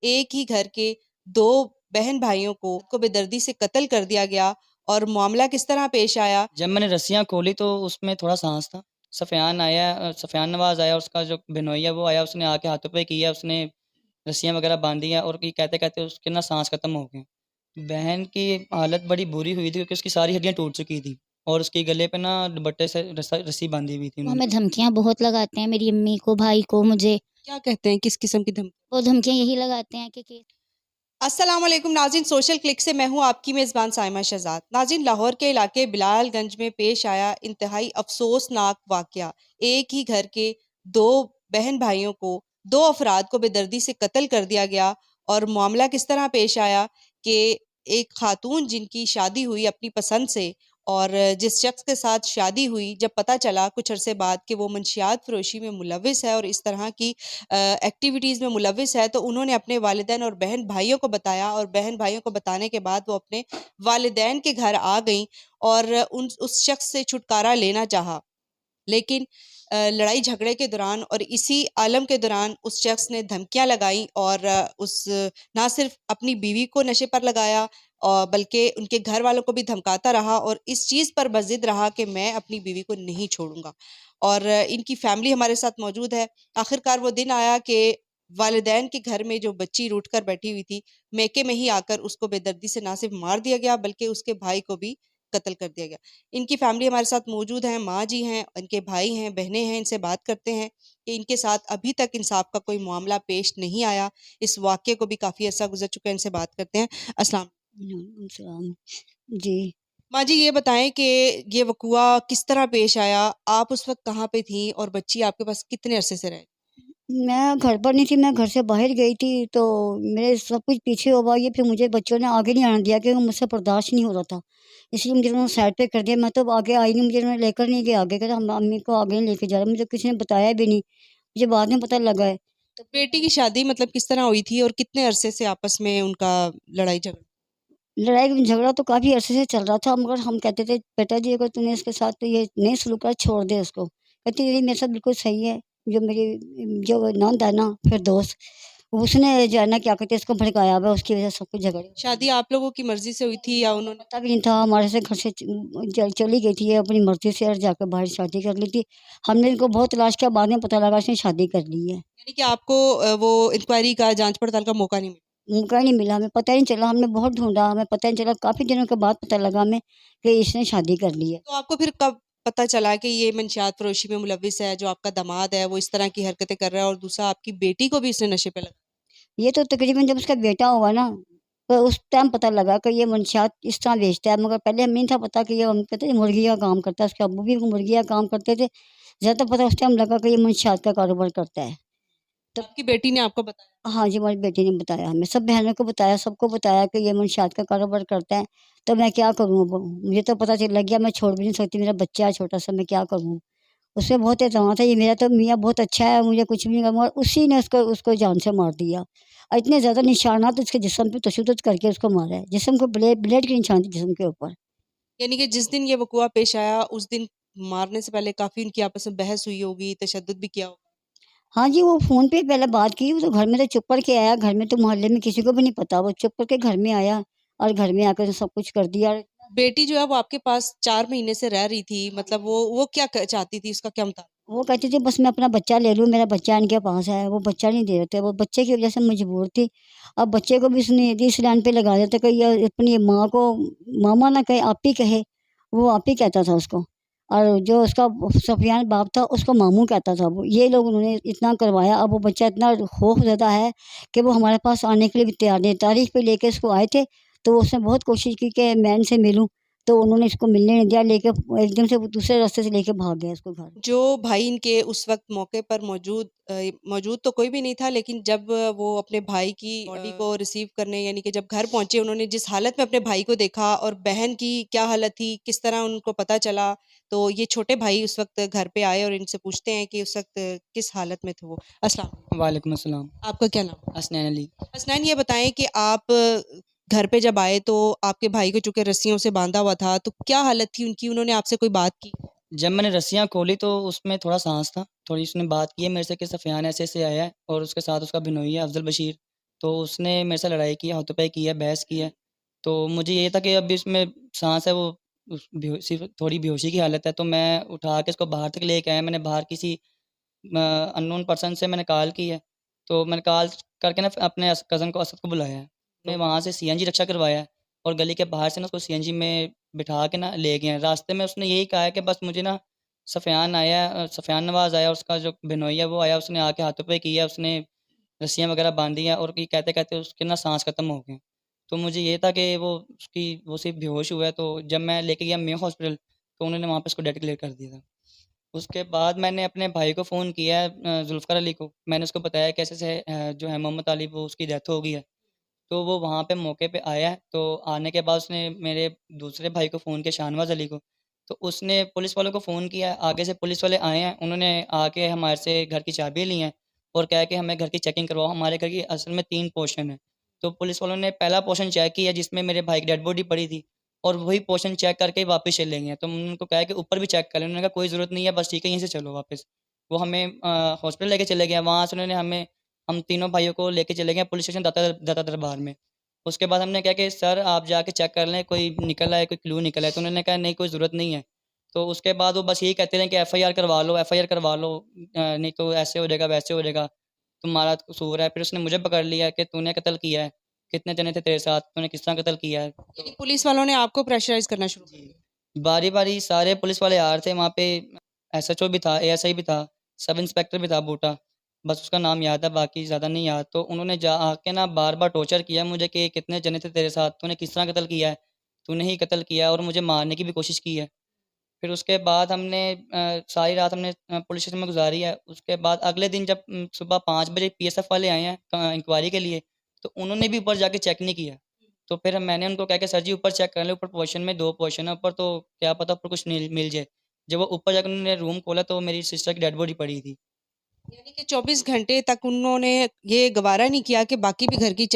एक ही घर के दो बहन भाइयों को बेदर्दी से कत्ल कर दिया गया और मामला किस तरह पेश आया। जब मैंने रस्सियाँ खोली तो उसमें थोड़ा सांस था। सफ़ियान आया, सफ़ियान नवाज़ आया, उसका जो बिनोई है वो आया, उसने आके हाथों पे किया, उसने रस्सियाँ वगैरह बांधी हैं और ये कहते-कहते उसके ना सांस खत्म हो गए। बहन की हालत बड़ी बुरी हुई थी क्योंकि उसकी सारी हड्डियाँ टूट चुकी थी और उसके गले पे ना दुपट्टे से रस्सी बांधी हुई थी वो उन्होंने। हमें धमकियाँ बहुत लगाते हैं, मेरी अम्मी को, भाई को, मुझे। क्या कहते हैं, किस किस्म की धमकी? वो धमकियाँ यही लगाते हैं कि अस्सलाम वालेकुम नाज़रीन, सोशल क्लिक से मैं हूं आपकी मेज़बान साइमा शहजाद। नाज़रीन, लाहौर के इलाके बिलालगंज में पेश आया इंतहाई अफसोसनाक वाक़या। एक ही घर के दो बहन भाइयों को, दो अफराद को बेदर्दी से कत्ल कर दिया गया और मामला किस तरह पेश आया कि एक खातून जिनकी शादी हुई अपनी पसंद से और जिस शख्स के साथ शादी हुई, जब पता चला कुछ अरसे बाद कि वो मंशियात फ़रोशी में मुलविस है और इस तरह की एक्टिविटीज़ में मुलविस है, तो उन्होंने अपने वालिदैन और बहन भाइयों को बताया और बहन भाइयों को बताने के बाद वो अपने वालिदैन के घर आ गईं और उस शख्स से छुटकारा लेना चाहा। लेकिन लड़ाई झगड़े के दौरान और इसी आलम के दौरान उस शख्स ने धमकियां लगाई और ना सिर्फ अपनी बीवी को नशे पर लगाया और बल्कि उनके घर वालों को भी धमकाता रहा और इस चीज़ पर बज़िद रहा कि मैं अपनी बीवी को नहीं छोड़ूंगा। और इनकी फैमिली हमारे साथ मौजूद है। आखिरकार वो दिन आया कि वालिदैन के घर में जो बच्ची रूठ कर बैठी हुई थी, मैके में ही आकर उसको बेदर्दी से ना सिर्फ मार दिया गया बल्कि उसके भाई को भी कत्ल कर दिया गया। इनकी फैमिली हमारे साथ मौजूद है, माँ जी हैं, इनके भाई हैं, बहनें हैं, इनसे बात करते हैं कि इनके साथ अभी तक इंसाफ का कोई मामला पेश नहीं आया। इस वाक़ये को भी काफ़ी अर्सा गुज़र चुका है, इनसे बात करते हैं। अस्सलाम। वालेकुम सलाम। जी। माँ जी, ये बताएँ कि ये वक़ूआ किस तरह पेश आया? आप उस वक़्त कहाँ पे थीं और बच्ची आपके पास कितने अरसे से रहे? मैं घर पर नहीं थी, मैं घर से बाहर गई थी, तो मेरे सब कुछ पीछे हुआ ये, फिर मुझे बच्चों ने आगे नहीं आने दिया क्योंकि मुझसे बर्दाश्त नहीं हो रहा था। इसलिए मुझे उन्होंने साइड पे कर दिया, मैं तो आगे आई नहीं, मुझे उन्होंने लेकर नहीं गए आगे, कहते हम अम्मी को आगे नहीं लेके जा रहे, मुझे किसी ने बताया भी नहीं, मुझे बाद में पता लगा है। तो बेटी की शादी मतलब किस तरह हुई थी और कितने अरसे से आपस में उनका लड़ाई झगड़ा? लड़ाई झगड़ा तो काफ़ी अरसे से चल रहा था, मगर हम कहते थे बेटा जी अगर तूने इसके साथ तो ये नहीं सलूक करा, छोड़ दे उसको। कहती ये मेरे साथ बिल्कुल सही है। जो मेरी जो ननद है ना फिरदौस, उसने जो है ना क्या कहते हैं इसको भड़काया हुआ है, उसकी वजह से सब कुछ झगड़े। शादी आप लोगों की मर्ज़ी से हुई थी या उन्होंने? पता भी नहीं था, हमारे से घर से चली गई थी ये अपनी मर्ज़ी से और जाकर बाहर शादी कर ली थी। हमने इनको बहुत तलाश किया, बाद में पता लगा इसने शादी कर ली है। यानी कि आपको वो इंक्वायरी का, जाँच पड़ताल का मौका नहीं मिला? मौका नहीं मिला, हमें पता ही नहीं चला, हमने बहुत ढूँढा, हमें पता नहीं चला, काफ़ी दिनों के बाद पता लगा हमें कि इसने शादी कर ली है। तो आपको फिर कब पता चला कि ये मंशियात फ़रोशी में मुलविस है, जो आपका दामाद है वो इस तरह की हरकतें कर रहा है और दूसरा आपकी बेटी को भी इसने नशे पे लगा? ये तो तकरीबन जब उसका बेटा हुआ ना, तो उस टाइम पता लगा कि ये मंशियात इस तरह बेचता है, मगर पहले हमें नहीं था पता कि ये हम कहते हैं मुर्गी का काम करता है, उसके अब्बू भी मुर्गी का काम करते थे। ज़्यादा पता उस टाइम लगा कि ये मंशियात का कारोबार करता है। तो आपकी बेटी ने आपको बताया? हाँ जी, हमारी बेटी ने बताया हमें, सब बहनों को बताया, सबको बताया कि ये मंशियात का कारोबार करता है। तो मैं क्या करूँ अब? मुझे तो पता चल लग गया, मैं छोड़ भी नहीं सकती, मेरा बच्चा है छोटा-सा, मैं क्या करूँ? उसपे बहुत एतमाद है, ये मेरा तो मियाँ बहुत अच्छा है, मुझे कुछ भी नहीं कहा, मगर उसी ने उसको उसको जान से मार दिया और इतने ज़्यादा निशानात उसके जिस्म पे तशद्दुद करके उसको मारा है। जिस्म को ब्लेड के निशान थे जिस्म के ऊपर। यानी कि जिस दिन ये वक़ूआ पेश आया उस दिन मारने से पहले काफ़ी उनकी आपस में बहस हुई होगी, तशद्दुद भी किया होगा? हाँ जी, वो फ़ोन पे पहले बात की, वो तो घर में तो चुप करके आया, घर में तो मोहल्ले में किसी को भी नहीं पता, वो चुप करके घर में आया और घर में आकर सब कुछ कर दिया। बेटी जो है वो आपके पास 4 महीने से रह रही थी, मतलब वो क्या चाहती थी, उसका क्या मतलब? वो कहती थी बस मैं अपना बच्चा ले लूँ, मेरा बच्चा इनके पास है, वो बच्चा नहीं दे रहे थे, वो बच्चे की वज़ह से मजबूर थी। अब बच्चे को भी उसने यदि इस लाइन पे लगा देते कि ये अपनी माँ को मामा ना कहे, आप्पी कहे, वो आप्पी कहता था उसको और जो उसका सफियान बाप था उसको मामू कहता था वो। ये लोग उन्होंने इतना करवाया, अब वो बच्चा इतना खौफ़ज़दा है कि वो हमारे पास आने के लिए भी तैयार नहीं है। तारीख पे लेके इसको आए थे, तो उसने बहुत कोशिश की कि मैं इनसे मिलूँ, तो उन्होंने इसको मिलने नहीं दिया, लेके एकदम से वो दूसरे रास्ते से लेके भाग गया इसको घर। जो भाई इनके उस वक़्त मौके पर मौजूद तो कोई भी नहीं था, लेकिन जब वो अपने भाई की बॉडी को रिसीव करने यानी कि जब घर पहुँचे, उन्होंने जिस हालत में अपने भाई को देखा और बहन की क्या हालत थी, किस तरह उनको पता चला, तो ये छोटे भाई उस वक़्त घर पे आए और इनसे पूछते हैं कि उस वक़्त किस हालत में थे वो? अस्सलाम वालेकुम। वालेकुम अस्सलाम। आपका क्या नाम है? हसनैन अली। हसनैन, ये बताएँ कि आप घर पे जब आए तो आपके भाई को चूँकि रस्सियों से बाँधा हुआ था, तो क्या हालत थी उनकी? उन्होंने आपसे कोई बात की? जब मैंने रस्सियाँ खोली तो उसमें थोड़ा सांस था, थोड़ी उसने बात की है मेरे से कि सफ़ियान ऐसे-ऐसे आया है और उसके साथ उसका बिनोई है अफ़ज़ल बशीर। तो उसने मेरे से लड़ाई की है, हाथापाई की है, बहस की है। तो मुझे ये था कि अभी उसमें साँस है, वो बेहोशी, थोड़ी बेहोशी की हालत है, तो मैं उठा के इसको बाहर तक लेके आया। मैंने बाहर किसी अननोन पर्सन से मैंने कॉल की है। तो मैंने कॉल करके ना अपने कज़न को, असद को बुलाया है। मैं वहाँ से सीएनजी रिक्शा करवाया है और गली के बाहर से ना उसको सीएनजी में बिठा के ना ले गए हैं। रास्ते में उसने यही कहा है कि बस मुझे ना सफ़ियान नवाज़ आया, उसका जो बिनोई है वो आया, उसने आके हाथों-पाई किया, उसने रस्सियाँ वगैरह बाँधी हैं और ये कहते-कहते उसके ना साँस खत्म हो गए। तो मुझे ये था कि वो सिर्फ़ बेहोश हुआ है, तो जब मैं लेके गया मेयो हॉस्पिटल, तो उन्होंने वहाँ पे उसको डेड डिक्लेयर कर दिया था। उसके बाद मैंने अपने भाई को फ़ोन किया है, ज़ुल्फ़िकार अली को। मैंने उसको बताया कि ऐसे-ऐसे जो है मोहम्मद अली, वो उसकी डेथ हो गई है। तो वो वहाँ पे मौके पे आया है, तो आने के बाद उसने मेरे दूसरे भाई को फ़ोन किया, शाहनवाज़ अली को। तो उसने पुलिस वालों को फ़ोन किया है, आगे से पुलिस वाले आए हैं, उन्होंने आके हमारे से घर की चाबियाँ ली हैं और कहा कि हमें घर की चेकिंग करवाओ। हमारे घर की असल में 3 पोर्शन है। तो पुलिस वालों ने पहला पोर्शन चेक किया जिसमें मेरे भाई की डेड बॉडी पड़ी थी और वही पोर्शन चेक करके ही वापस चले गए हैं। तो मैंने उनको कहा कि ऊपर भी चेक कर लें, उन्होंने कहा कोई ज़रूरत नहीं है, बस ठीक है, यहीं से चलो वापस। वो हमें हॉस्पिटल लेके चले गए, वहाँ से उन्होंने हम तीनों भाइयों को लेके चले गए पुलिस स्टेशन दाता दरबार में। उसके बाद हमने कहा कि सर आप जाके चेक कर लें, कोई निकल आए, कोई क्लू निकला है, तो उन्होंने कहा नहीं, कोई ज़रूरत नहीं है। तो उसके बाद वो बस यही कहते रहे कि एफआईआर करवा लो, एफआईआर करवा लो, नहीं तो ऐसे हो जाएगा, वैसे हो जाएगा, तुम्हारा कसूर है। फिर उसने मुझे पकड़ लिया कि तूने कत्ल किया है, कितने जने थे तेरे साथ, तूने किस तरह कत्ल किया है। यानी पुलिस वालों ने आपको प्रेशराइज़ करना शुरू कर दिया। बारी-बारी सारे पुलिस वाले आ रहे थे वहाँ पे, एसएचओ भी था, एएसआई भी था, सब इंस्पेक्टर भी था बूटा, बस उसका नाम याद है, बाकी ज़्यादा नहीं याद। तो उन्होंने जा आके ना बार-बार टॉर्चर किया मुझे कि कितने जने थे तेरे साथ, तूने किस तरह कत्ल किया है, तूने ही कत्ल किया है, और मुझे मारने की भी कोशिश की है। फिर उसके बाद हमने सारी रात हमने पुलिस स्टेशन में गुज़ारी है। उसके बाद अगले दिन जब सुबह 5 बजे पीएसएफ वाले आए हैं इंक्वायरी के लिए, तो उन्होंने भी ऊपर जाके चेक नहीं किया। तो फिर मैंने उनको कहा कि सर जी ऊपर चेक कर लें, ऊपर पोर्शन में 2 पोर्शन है ऊपर, तो क्या पता ऊपर कुछ मिल जाए। जब वो ऊपर जाकर उन्होंने रूम खोला तो मेरी सिस्टर की डेड बॉडी पड़ी थी। यानी कि 24 घंटे तक उन्होंने ये गवारा नहीं किया कि बाकी भी घर की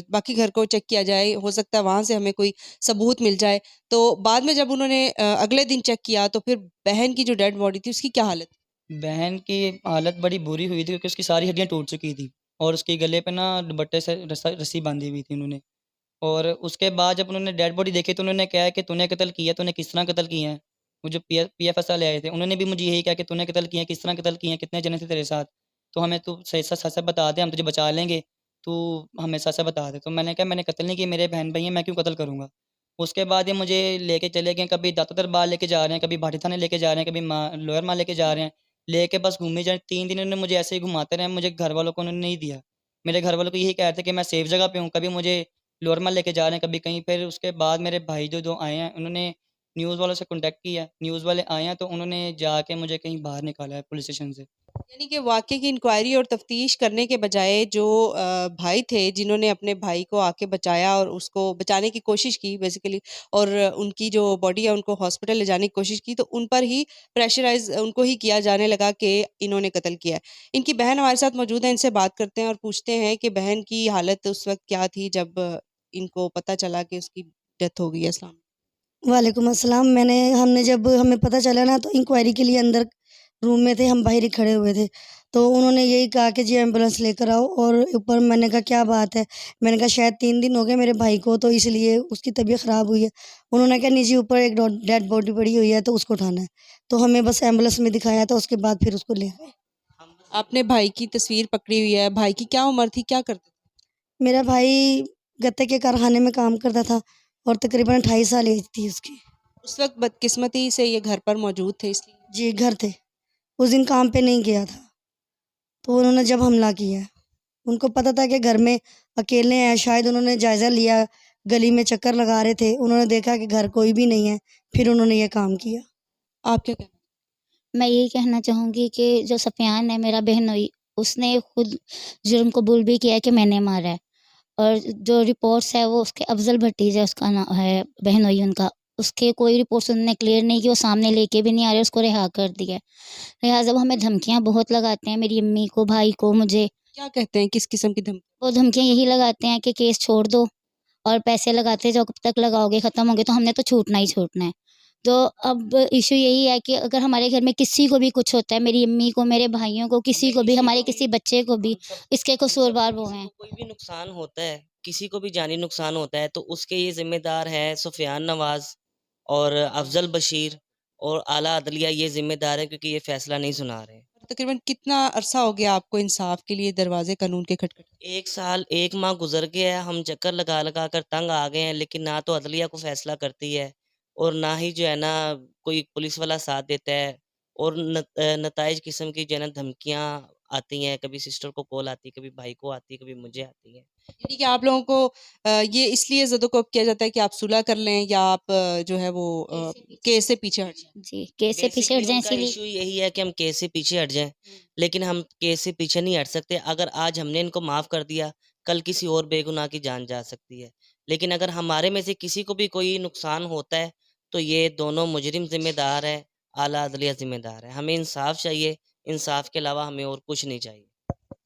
बाकी घर को चेक किया जाए, हो सकता है वहाँ से हमें कोई सबूत मिल जाए। तो बाद में जब उन्होंने अगले दिन चेक किया तो फिर बहन की जो डेड बॉडी थी उसकी क्या हालत थी? बहन की हालत बड़ी बुरी हुई थी क्योंकि उसकी सारी हड्डियाँ टूट चुकी थी और उसके गले पे ना दुपट्टे से रस्सी बाँधी हुई थी उन्होंने। और उसके बाद जब उन्होंने डेड बॉडी देखी तो उन्होंने कहा है कि तूने कत्ल किया, तूने किस तरह कत्ल किया है? वो जो पीएफएस वाले आए थे, उन्होंने भी मुझे यही कहा कि तूने कत्ल किया है, किस तरह कत्ल किया है, कितने जने थे तेरे साथ? तो हमें तू सही सच-सच बता दे, हम तुझे बचा लेंगे, तू हमें सच-सच बता दे। तो मैंने कहा मैंने कत्ल नहीं किया, मेरे बहन-भाई हैं, मैं क्यों कत्ल करूँगा? उसके बाद ये मुझे लेके चले गए, कभी दाता दरबार लेके जा रहे हैं, कभी भाटी थाने लेके जा रहे हैं, कभी लोअर माँ लेके जा रहे हैं। लेके बस घूमे जाए, 3 दिन उन्होंने मुझे ऐसे ही घुमाते रहे, मुझे घरवालों को उन्होंने नहीं दिया। मेरे घरवालों को यही कह रहे थे कि मैं सेफ जगह पे हूँ, कभी मुझे लोअर माल लेके जा रहे हैं, कभी कहीं। फिर उसके बाद मेरे भाई जो 2 आए हैं, उन्होंने न्यूज़ वालों से कॉन्टैक्ट किया। न्यूज़ वाले आए हैं, तो उन्होंने जाके मुझे कहीं बाहर निकाला है पुलिस स्टेशन से। यानी कि वाक़ये की इंक्वायरी और तफ्तीश करने के बजाय जो भाई थे जिन्होंने अपने भाई को आके बचाया और उसको बचाने की कोशिश की बेसिकली, और उनकी जो बॉडी है उनको हॉस्पिटल ले जाने की कोशिश की, तो उन पर ही प्रेशराइज़ उनको ही किया जाने लगा कि इन्होंने कत्ल किया है। इनकी बहन हमारे साथ मौजूद है, इनसे बात करते हैं और पूछते हैं कि बहन की हालत उस वक़्त क्या थी जब इनको पता चला कि उसकी डेथ हो गई है? अस्सलाम। वालेकुम अस्सलाम। हमने जब हमें पता चला ना तो इंक्वायरी के लिए अंदर रूम में थे, हम बाहर ही खड़े हुए थे। तो उन्होंने यही कहा कि जी एम्बुलेंस लेकर आओ, और ऊपर मैंने कहा क्या बात है? मैंने कहा शायद 3 दिन हो गए मेरे भाई को, तो इसलिए उसकी तबीयत ख़राब हुई है। उन्होंने कहा नहीं जी, ऊपर एक डेड बॉडी पड़ी हुई है तो उसको उठाना है। तो हमें बस एम्बुलेंस में दिखाया, तो उसके बाद फिर उसको ले आए। आपने भाई की तस्वीर पकड़ी हुई है, भाई की क्या उम्र थी, क्या करते थे? मेरा भाई गत्ते के कारखाने में काम करता था और तकरीबन 28 साल एज थी उसकी। उस वक़्त बदकिस्मती से ये घर पर मौजूद थे इसलिए? जी, घर थे। उस दिन काम पे नहीं गया था। तो उन्होंने जब हमला किया, उनको पता था कि घर में अकेले हैं, शायद उन्होंने जायज़ा लिया, गली में चक्कर लगा रहे थे, उन्होंने देखा कि घर कोई भी नहीं है, फिर उन्होंने ये काम किया। आप क्या कहना? मैं यही कहना चाहूँगी कि जो सफ़ियान है मेरा बहनोई, उसने खुद जुर्म कबूल भी किया है कि मैंने मारा है। और जो रिपोर्ट्स है वो उसके अफ़ज़ल भतीजा उसका है बहनोई उनका, उसके कोई रिपोर्ट्स उन्होंने क्लियर नहीं की, वो सामने लेके भी नहीं आ रहे, उसको रिहा कर दिया है। लिहाज़ा वो हमें धमकियाँ बहुत लगाते हैं, मेरी अम्मी को, भाई को, मुझे। क्या कहते हैं, किस किस्म की धमकी? वो धमकियाँ यही लगाते हैं कि केस छोड़ दो और पैसे लगाते जाओ, कब तक लगाओगे, ख़त्म होंगे, तो हमने तो छूटना ही छूटना है। तो अब इशू यही है कि अगर हमारे घर में किसी को भी कुछ होता है, मेरी अम्मी को, मेरे भाइयों को, किसी को भी, हमारे किसी बच्चे को भी, इसके कसूरवार वो किसी हैं। को कोई भी नुकसान होता है, किसी को भी जानी नुकसान होता है तो उसके ये ज़िम्मेदार हैं सुफ़ियान नवाज़ और अफ़ज़ल बशीर और आला अदलिया, ये ज़िम्मेदार हैं क्योंकि ये फ़ैसला नहीं सुना रहे। तकरीबन कितना अरसा हो गया आपको इंसाफ के लिए दरवाजे कानून के खटखटाते? 1 साल 1 माह गुज़र गया है, हम चक्कर लगा-लगा कर तंग आ गए हैं, लेकिन ना तो अदलिया को फ़ैसला करती है और ना ही जो है ना कोई पुलिस वाला साथ देता है और नताइज किस्म की जो है ना धमकियाँ आती हैं, कभी सिस्टर को कॉल आती है, कभी भाई को आती है, कभी मुझे आती है। यानी कि आप लोगों को ये इसलिए ज़दोकोब किया जाता है कि आप सुलह कर लें या आप जो है वो केस से पीछे हट जाएँ? जी, केस से पीछे हट बेसिकली जाएँ उनका इसीलिए। इश्यू यही है कि हम केस से पीछे हट जाएँ, लेकिन हम केस से पीछे नहीं हट सकते। अगर आज हमने इनको माफ़ कर दिया, कल किसी और बेगुनाह की जान जा सकती है। लेकिन अगर हमारे में से किसी को भी कोई नुकसान होता है, तो ये दोनों मुजरिम ज़िम्मेदार हैं, आला अदलिया ज़िम्मेदार है। हमें इंसाफ़ चाहिए, इंसाफ़ के अलावा हमें और कुछ नहीं चाहिए।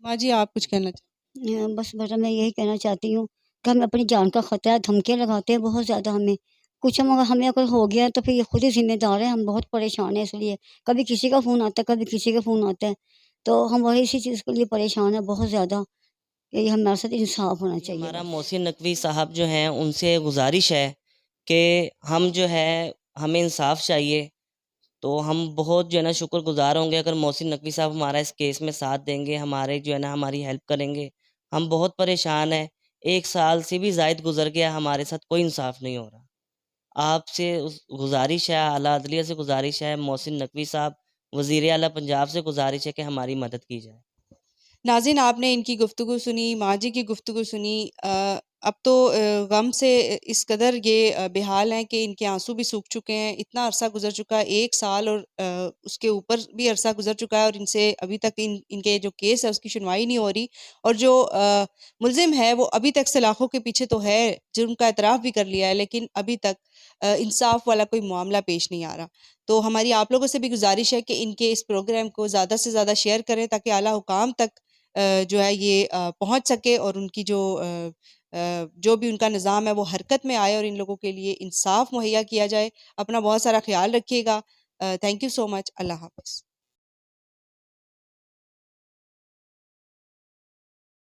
माँ जी, आप कुछ कहना चाहें? बस बेटा मैं यही कहना चाहती हूँ कि हमें अपनी जान का ख़तरा है, धमकियाँ लगाते हैं बहुत ज़्यादा हमें। कुछ हम अगर हमें अगर हो गया है तो फिर ये खुद ही ज़िम्मेदार है, हम बहुत परेशान हैं इसलिए। कभी किसी का फ़ोन आता है, कभी किसी का फ़ोन आता है, तो हम वही इसी चीज़ के लिए परेशान हैं बहुत ज़्यादा, कि हमारे साथ इंसाफ़ होना जी, चाहिए हमारा बस। मोहसिन नकवी साहब जो हैं, उनसे गुज़ारिश है कि हम जो है हमें इंसाफ़ चाहिए। तो हम बहुत जो है ना शुक्रगुज़ार होंगे अगर मोहसिन नकवी साहब हमारा इस केस में साथ देंगे, हमारे जो है ना हमारी हेल्प करेंगे। हम बहुत परेशान हैं, 1 साल से भी ज़ायद गुज़र गया, हमारे साथ कोई इंसाफ़ नहीं हो रहा। आपसे उस गुज़ारिश है, आला अदलिया से गुज़ारिश है, मोहसिन नकवी साहब, वज़ीर आला पंजाब से गुज़ारिश है कि हमारी मदद की जाए। नाज़रीन, आपने इनकी गुफ्तगू सुनी, माँ जी की गुफ्तगू सुनी। अब तो गम से इस कदर ये बेहाल हैं कि इनके आँसू भी सूख चुके हैं। इतना अरसा गुज़र चुका है, 1 साल और उसके ऊपर भी अरसा गुज़र चुका है और इनसे अभी तक इनके जो केस है उसकी सुनवाई नहीं हो रही और जो मुल्ज़िम है वो अभी तक सलाखों के पीछे तो है, जुर्म का एतराफ़ भी कर लिया है, लेकिन अभी तक इंसाफ़ वाला कोई मामला पेश नहीं आ रहा। तो हमारी आप लोगों से भी गुज़ारिश है कि इनके इस प्रोग्राम को ज़्यादा से ज़्यादा शेयर करें ताकि आला हुकाम तक जो है ये पहुँच सके और उनकी जो भी उनका निज़ाम है वो हरकत में आए और इन लोगों के लिए इंसाफ़ मुहैया किया जाए। अपना बहुत सारा ख़्याल रखिएगा। Thank you so much. अल्लाह हाफ़िज़।